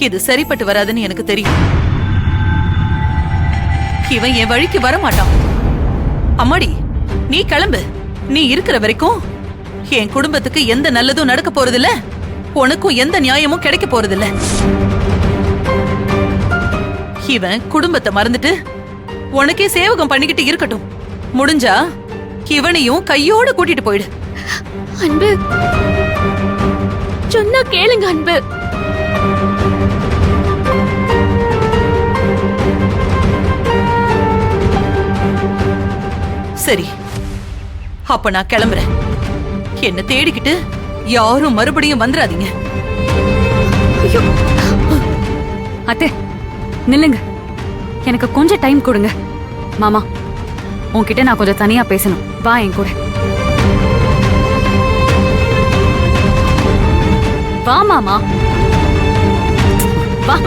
இது சரிப்பட்டு வராதுன்னு எனக்கு தெரியும். இவன் என் வழிக்கு வர மாட்டான். அம்மாடி, நீ கிளம்பு. நீ இருக்கிற வரைக்கும் என் குடும்பத்துக்கு எந்த நல்லதும் நடக்க போறதில்ல, உனக்கும் எந்த நியாயமும் கிடைக்க போறதில்ல. இவன் குடும்பத்தை மறந்துட்டு உனக்கே சேவகம் பண்ணிக்கிட்டு இருக்கட்டும். முடிஞ்சா இவனையும் கையோட கூட்டிட்டு போயிடு. அன்பு, சொன்னா கேளுங்க அன்பு. சரி, அப்ப நான் கிளம்புறேன். என்ன தேடிக்கிட்டு யாரும் மறுபடியும் வந்துடாதீங்க. அத்தை நில்லுங்க, எனக்கு கொஞ்சம் டைம் கொடுங்க. மாமா, உன்கிட்ட நான் கொஞ்சம் தனியா பேசணும். வா என் கூட. வா மாமா, வா.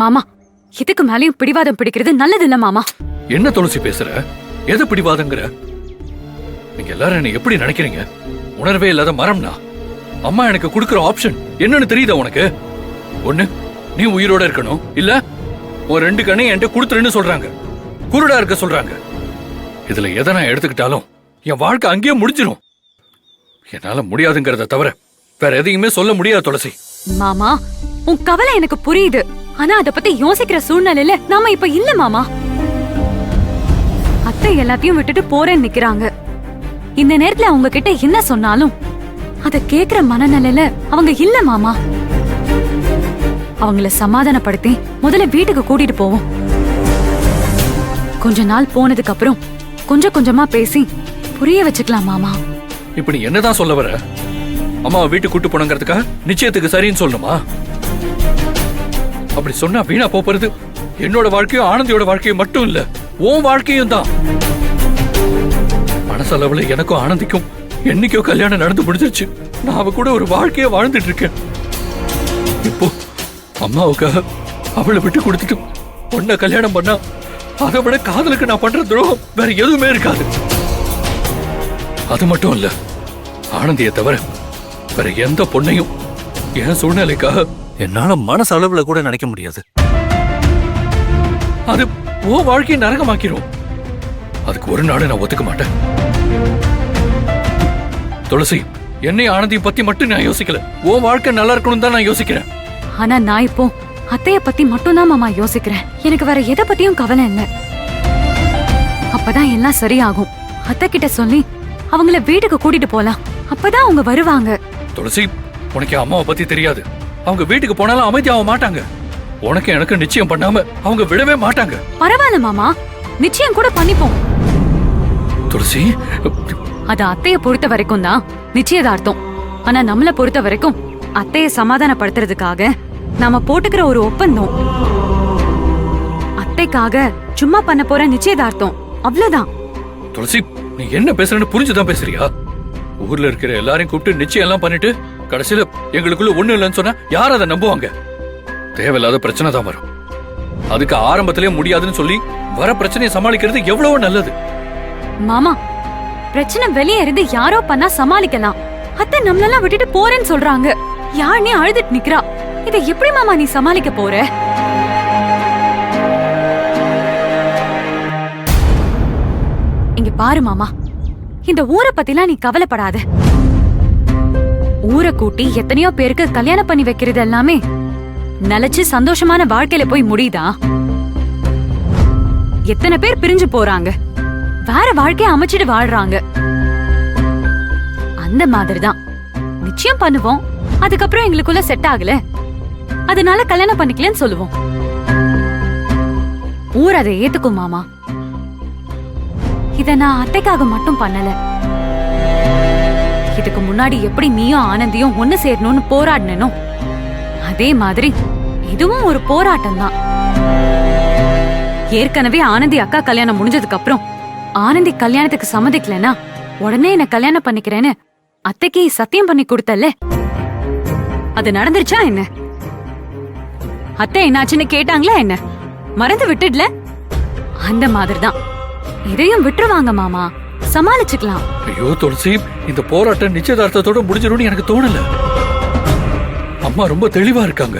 மாமா, இதுக்கு மேலயும் பிடிவாதம் பிடிக்கிறது நல்லது இல்ல மாமா. என்ன துளசி பேசுற? எது பிடிவாதங்கிற? நீங்க எல்லாரும் என்ன எப்படி நினைக்கிறீங்க? உணர்வே இல்லாத மரம்னா. அம்மா எனக்கு கொடுக்கிற ஆப்ஷன் என்னன்னு தெரியுதா உனக்கு? ஒண்ணு, நீ உயிரோட இருக்கணும், இல்ல ஒரு 2 கண்ணையும் என்கிட்ட கொடுத்துருன்னு சொல்றாங்க, குருடா இருக்க சொல்றாங்க. இதுல எதை நான் எடுத்துக்கிட்டாலும் என் வாழ்க்கை அங்கேயே முடிஞ்சிடும். என்னால முடியாதுங்கிறத தவிர வேற எதையுமே சொல்ல முடியாது துளசி. மாமா, உன் கவலை எனக்கு புரியுது. ஆனா அத பத்தி யோசிக்கிற சூழ்நிலையில நாம இப்ப இல்ல மாமா. அத்தை எல்லாத்தையும் விட்டுட்டு போறேன்னு நிக்கிறாங்க. இந்த நேரத்துல அவங்க கிட்ட என்ன சொன்னாலும் அத கேக்குற மனநிலையில அவங்க இல்ல மாமா. அவங்கள சமாதானப்படுத்தி முதல்ல வீட்டுக்கு கூட்டிட்டு போவோம். கொஞ்ச நாள் போனதுக்கு அப்புறம் கொஞ்சம் கொஞ்சமா பேசி புரிய வச்சுக்கலாம் மாமா. இப்ப நீ என்னதான் சொல்ல வர? அம்மாவை வீட்டுக்கு கூட்டு போனங்கிறதுக்காக நிச்சயத்துக்கு சரின்னு சொல்லணுமா? அப்படி சொன்னா வீணா போறது என்னோட வாழ்க்கையும் ஆனந்தியோட வாழ்க்கையும் மட்டும் இல்ல, உன் வாழ்க்கையும் தான். மனசளவுல எனக்கும் ஆனந்திக்கும் என்னைக்கோ கல்யாணம் நடந்து முடிஞ்சிருச்சு. நான் அவ கூட ஒரு வாழ்க்கைய வாழ்ந்துட்டு இருக்கேன். இப்போ அம்மாவுக்காக அவளை விட்டு கொடுத்துட்டு பொண்ண கல்யாணம் பண்ணா அதை விட காதலுக்கு நான் பண்ற துரோகம் வேற எதுவுமே இருக்காது. அது மட்டும் இல்ல, ஆனந்தியை தவிர வேற எந்த பொண்ணையும் என் சூழ்நிலைக்காக என்னால மனசு அளவுல கூட நினைக்க முடியாது. அது உன் வாழ்க்கையை நரகமாக்கிரும். அதுக்கு ஒரு நாள் நான் ஒத்துக்க மாட்டேன். துளசி, என்னை ஆனந்தியை பத்தி மட்டும் நான் யோசிக்கல, உன் வாழ்க்கை நல்லா இருக்கணும் தான் நான் யோசிக்கிறேன். ஆனா நான் இப்போ அத்தைய பத்தி மட்டும் தான் மாமா யோசிக்கிறேன். எனக்கு வேற எதை பத்தியும் கவலை இல்ல. அப்பதான் எல்லாம் சரியாகும். அத்தை கிட்ட சொல்லி அவங்கள வீட்டுக்கு கூட்டிட்டு போலாம். அப்பதான் அவங்க வருவாங்க. துளசி, உனக்கு அம்மாவை பத்தி தெரியாது. அவங்க வீட்டுக்கு போனாலும் அமைதியாக மாட்டாங்க. உனக்கு எனக்கு நிச்சயம் பண்ணாம அவங்க விடவே மாட்டாங்க. பரவாயில்ல மாமா, நிச்சயம் கூட பண்ணிப்போம். துளசி, அது அத்தைய பொறுத்த வரைக்கும் தான் நிச்சயதார்த்தம். ஆனா நம்மள பொறுத்த வரைக்கும் அத்தைய சமாதானப்படுத்துறதுக்காக நாம போட்டுக்கிற ஒரு ஒப்பந்தம். அத்தைக்காக சும்மா பண்ண போற நிச்சயதார்த்தம், அவ்வளவுதான். துளசி, நீ என்ன பேசுறன்னு புரிஞ்சுதான் பேசுறியா? ஊர்ல இருக்கிற எல்லாரையும் கூப்பிட்டு நிச்சயம் எல்லாம் பண்ணிட்டு கடைசியில எங்களுக்குள்ள ஒண்ணு இல்லைன்னு சொன்னா யார் அதை நம்புவாங்க? தேவையில்லாத பிரச்சனை தான் வரும். அதுக்கு ஆரம்பத்திலே முடியாதுன்னு சொல்லி வர பிரச்சனையை சமாளிக்கிறது எவ்வளவோ நல்லது. மாமா, பிரச்சனை வெளியே இருந்து யாரோ பண்ணா சமாளிக்கலாம். அத்தை நம்மளெல்லாம் விட்டுட்டு போறேன்னு சொல்றாங்க. யாருனே அழுதுட்டு நிக்கிறா. இதை எப்படி மாமா நீ சமாளிக்க போற? இங்க பாரு மாமா, இந்த ஊரை பத்திலாம் நீ கவலைப்படாத. ஊரை கூட்டி எத்தனையோ பேருக்கு கல்யாணம் பண்ணி வைக்கிறது எல்லாமே நிலைச்சு சந்தோஷமான வாழ்க்கையில போய் முடியுதா? எத்தனை பேர் பிரிஞ்சு போறாங்க, வேற வாழ்க்கைய அமைச்சிட்டு வாழ்றாங்க. அந்த மாதிரிதான் நிச்சயம் பண்ணுவோம். அதுக்கப்புறம் எங்களுக்குள்ள செட் ஆகல, அதனால கல்யாணம் பண்ணிக்கலன்னு சொல்லுவோம். ஊர் அதை ஏத்துக்கும் மாமா. இத நான் அத்தைக்காக மட்டும் பண்ணல. இதுக்கு முன்னாடி எப்படி நீயும் ஆனந்தியும் ஒண்ணு சேரணும்னு போராடனோ அதே மாதிரி இதுவும் ஒரு போராட்டம் தான். ஏற்கனவே ஆனந்தி அக்கா கல்யாணம் முடிஞ்சதுக்கு அப்புறம் ஆனந்தி கல்யாணத்துக்கு சம்மதிக்கலனா உடனே என்ன கல்யாணம் பண்ணிக்கிறேன்னு அத்தைக்கு சத்தியம் பண்ணி கொடுத்தல்ல, அது நடந்துருச்சா என்ன? அத்தை என்னாச்சுன்னு கேட்டாங்களா என்ன? மறந்து விட்டுடல? அந்த மாதிரிதான் இதையும் விட்டுருவாங்க மாமா, சமாளிச்சுக்கலாம். ஐயோ துளசி, இந்த போராட்டம் நிச்சயதார்த்தத்தோட முடிஞ்சிரும்னு எனக்கு தோணல. அம்மா ரொம்ப தெளிவா இருக்காங்க.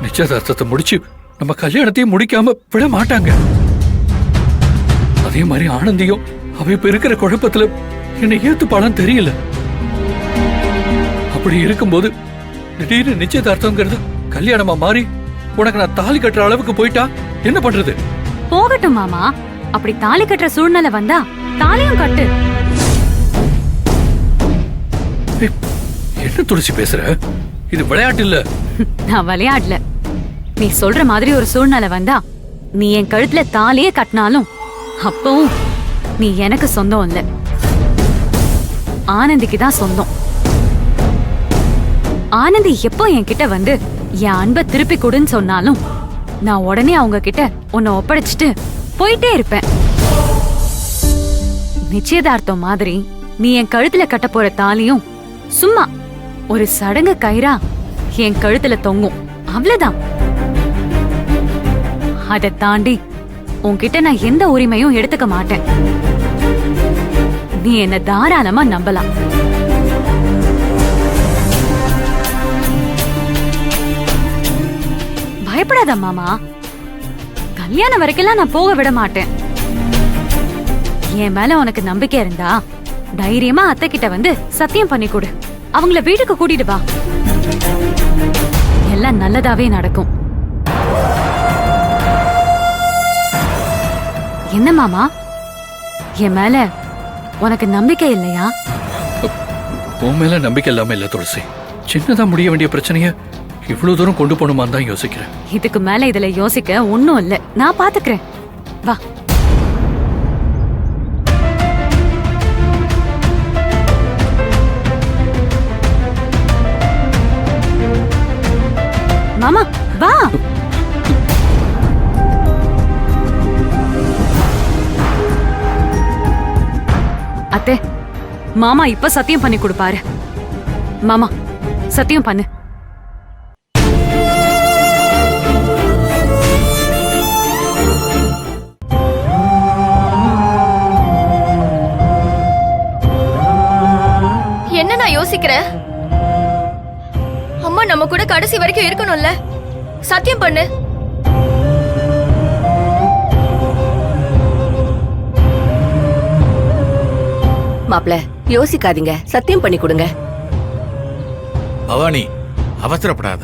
நிச்சயதார்த்தத்தை முடிச்சு நம்ம கல்யாணத்தையும் முடிக்காம விட மாட்டாங்க. அதே மாதிரி ஆனந்தியும் அவ இப்ப இருக்கிற குழப்பத்துல என்னை ஏத்துப்பாளான்னு தெரியல. அப்படி இருக்கும்போது திடீர்னு நிச்சயதார்த்தங்கிறது கல்யாணமா மாறி உனக்கு நான் தாலி கட்டுற அளவுக்கு போயிட்டா என்ன பண்றது? போகட்டும் மாமா, அப்படி தாலி கட்டுற சூழ்நிலை வந்தா தாலியும் கட்டு. ஏய், என்ன துளசி பேசுற? இது விளையாட்டு இல்ல. நான் விளையாடல. நீ சொல்ற மாதிரி ஒரு சூழ்நிலை வந்தா நீ என் கழுத்துல தாலியே கட்டினாலும் அப்பவும் நீ எனக்கு சொந்தம் இல்ல, ஆனந்திக்கு தான் சொந்தம். ஆனந்தி எப்போ என்கிட்ட வந்து என் அன்பை திருப்பி கொடுன்னு சொன்னாலும் நான் உடனே அவங்க கிட்ட உன்னை ஒப்படைச்சிட்டு போயிட்டே இருப்பேன். நிச்சயதார்த்தம் மாதிரி நீ என் கழுத்துல கட்ட போற தாலியும் சும்மா ஒரு சடங்கு கயிறா என் கழுத்துல தொங்கும், அவ்வளவுதான். அதை தாண்டி உன்கிட்ட நான் எந்த உரிமையும் எடுத்துக்க மாட்டேன். நீ என்ன தாராளமா நம்பலாம். பயப்படாத மாமா, கல்யாணம் வரைக்கும் நான் போக விட மாட்டேன். என் மேல உனக்கு நம்பிக்கை இருந்தா தைரியமா அத்தை கிட்ட வந்து சத்தியம் பண்ணி கொடு. அவங்கள வீட்டுக்கு கூட்டிட்டு வா, எல்லாம் நல்லதாவே நடக்கும். என்ன மாமா, என் மேல உனக்கு நம்பிக்கை இல்லையா? உன் மேல நம்பிக்கை இல்லாம இல்ல துளசி. சின்னதா முடிய வேண்டிய பிரச்சனைய இவ்வளவு தூரம் கொண்டு போகணுமான்னு தான் யோசிக்கிறேன். இதுக்கு மேல இதுல யோசிக்க ஒண்ணும் இல்ல, நான் பாத்துக்கிறேன். வா. மாமா வா. அத்தை, மாமா இப்ப சத்தியம் பண்ணி கொடுப்பாரு. மாமா சத்தியம் பண்ணு. என்ன நான் யோசிக்கிறேன்? அம்மா நம்ம கூட கடைசி வரைக்கும் இருக்கணும்ல, சத்தியம் பண்ணு. மாப்ள, யோசிக்காதீங்க, சத்தியம் பண்ணி கொடுங்க. பவானி, அவசரப்படாத.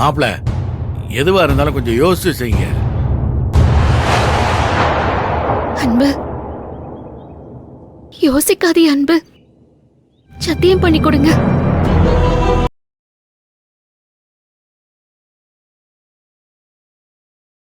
மாப்ள, எதுவா இருந்தாலும் கொஞ்சம் யோசிச்சு செய்யுங்க. அன்பு, யோசிக்காதே அன்பு, சத்தியம் பண்ணி கொடுங்க.